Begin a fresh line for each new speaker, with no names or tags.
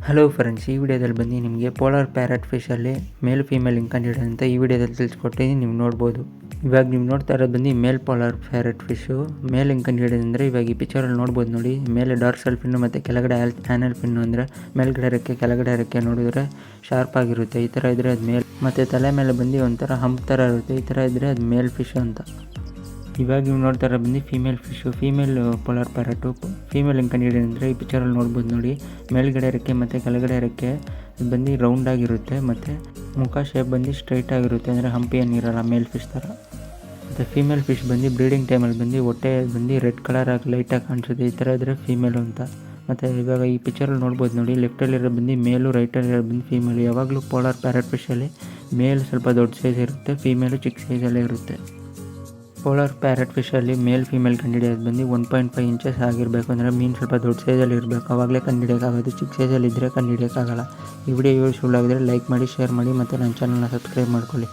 Hello friends, ಈ ವಿಡಿಯೋದಲ್ಲಿ ಬಂದು ನಿಮಗೆ ಪೋಲಾರ್ ಪ್ಯಾರಟ್ ಫಿಶಲ್ಲಿ ಮೇಲ್ ಫೀಮೇಲ್ ಹೆಂಗೆ ಕಂಡುಹಿಡಿಯೋದು ಅಂತ ಈ ವಿಡಿಯೋದಲ್ಲಿ ತಿಳಿಸ್ಕೊಟ್ಟಿದ್ದೀನಿ. ನೀವು ನೋಡ್ಬೋದು. ಇವಾಗ ನೀವು ನೋಡ್ತಾ ಇರೋದು ಬಂದು ಮೇಲ್ ಪೋಲಾರ್ ಪ್ಯಾರಟ್ ಫಿಶು. ಮೇಲ್ ಹೆಂಗೆ ಕಂಡುಹಿಡಿಯೋದು ಅಂದರೆ ಇವಾಗ ಈ ಪಿಕ್ಚರಲ್ಲಿ ನೋಡ್ಬೋದು ನೋಡಿ. ಮೇಲೆ ಡಾರ್ಸಲ್ ಫಿನ್ನು ಮತ್ತು ಕೆಳಗಡೆ ಆ್ಯನಲ್ ಫಿನ್ನು ಅಂದರೆ ಮೇಲ್ಗಡೆ ರೆಕ್ಕೆ ಕೆಳಗಡೆ ರೆಕ್ಕೆ ನೋಡಿದ್ರೆ ಶಾರ್ಪ್ ಆಗಿರುತ್ತೆ. ಈ ಥರ ಇದ್ದರೆ ಅದು ಮೇಲ್, ಮತ್ತು ತಲೆ ಮೇಲೆ ಬಂದು ಒಂಥರ ಹಂಪ್ ಥರ ಇರುತ್ತೆ. ಈ ಥರ ಇದ್ದರೆ ಅದು ಮೇಲ್ ಫಿಶು ಅಂತ. ಇವಾಗ ನೀವು ನೋಡ್ತಾ ಇರೋ ಬಂದು female fish, female polar parrot. Female ಹೆಂಗೆ ಕಂಡುಹಿಡಿಯೋದು ಅಂದರೆ ಈ ಪಿಕ್ಚರಲ್ಲಿ ನೋಡ್ಬೋದು ನೋಡಿ. ಮೇಲ್ಗಡೆ ರೆಕ್ಕೆ ಮತ್ತು ಕೆಳಗಡೆ ರೆಕ್ಕೆ ಬಂದು ರೌಂಡ್ ಆಗಿರುತ್ತೆ, ಮತ್ತು ಮುಖ ಶೇಪ್ ಬಂದು ಸ್ಟ್ರೈಟ್ ಆಗಿರುತ್ತೆ, ಅಂದರೆ ಹಂಪಿ ಏನಿರಲ್ಲ ಮೇಲ್ ಫಿಶ್ ಥರ. ಮತ್ತು ಫೀಮೇಲ್ ಫಿಶ್ ಬಂದು ಬ್ರೀಡಿಂಗ್ ಟೈಮಲ್ಲಿ ಬಂದು ಹೊಟ್ಟೆ ಬಂದು ರೆಡ್ ಕಲರಾಗಿ ಲೈಟಾಗಿ ಕಾಣಿಸುತ್ತೆ. ಈ ಥರ ಇದ್ದರೆ ಫೀಮೇಲು ಅಂತ. ಮತ್ತು ಇವಾಗ ಈ ಪಿಕ್ಚರಲ್ಲಿ ನೋಡ್ಬೋದು ನೋಡಿ, ಲೆಫ್ಟಲ್ಲಿರೋ ಬಂದು ಮೇಲು, ರೈಟಲ್ಲಿರೋ ಬಂದು ಫೀಮೇಲು. ಯಾವಾಗಲೂ ಪೋಲಾರ್ ಪ್ಯಾರಟ್ ಫಿಶಲ್ಲಿ ಮೇಲ್ ಸ್ವಲ್ಪ ದೊಡ್ಡ ಸೈಜ್ ಇರುತ್ತೆ, ಫೀಮೇಲು ಚಿಕ್ಕ ಸೈಜಲ್ಲೇ ಇರುತ್ತೆ. ಪೋಲಾರ್ ಪ್ಯಾರಟ್ ಫಿಶಲ್ಲಿ ಮೇಲ್ ಫೀಮೇಲ್ ಕಂಡುಹಿಡಿಯೋದು ಬಂದು 1.5 ಇಂಚಸ್ ಆಗಿರಬೇಕು, ಅಂದರೆ ಮೀನು ಸ್ವಲ್ಪ ದೊಡ್ಡ ಸೈಜಲ್ಲಿ ಇರಬೇಕು, ಆವಾಗಲೇ ಕಂಡುಹಿಡಿಯೋಕ್ಕಾಗೋದು. ಚಿಕ್ಕ ಸೈಜಲ್ಲಿ ಇದ್ದರೆ ಕಂಡುಹಿಡಿಯೋಕ್ಕಾಗಲ್ಲ. ಈ ವಿಡಿಯೋ ಯೂಸ್ಫುಲ್ ಆಗಿದ್ರೆ ಲೈಕ್ ಮಾಡಿ, ಶೇರ್ ಮಾಡಿ, ಮತ್ತು ನನ್ನ ಚಾನಲ್ನ ಸಬ್ಸ್ಕ್ರೈಬ್ ಮಾಡ್ಕೊಳ್ಳಿ.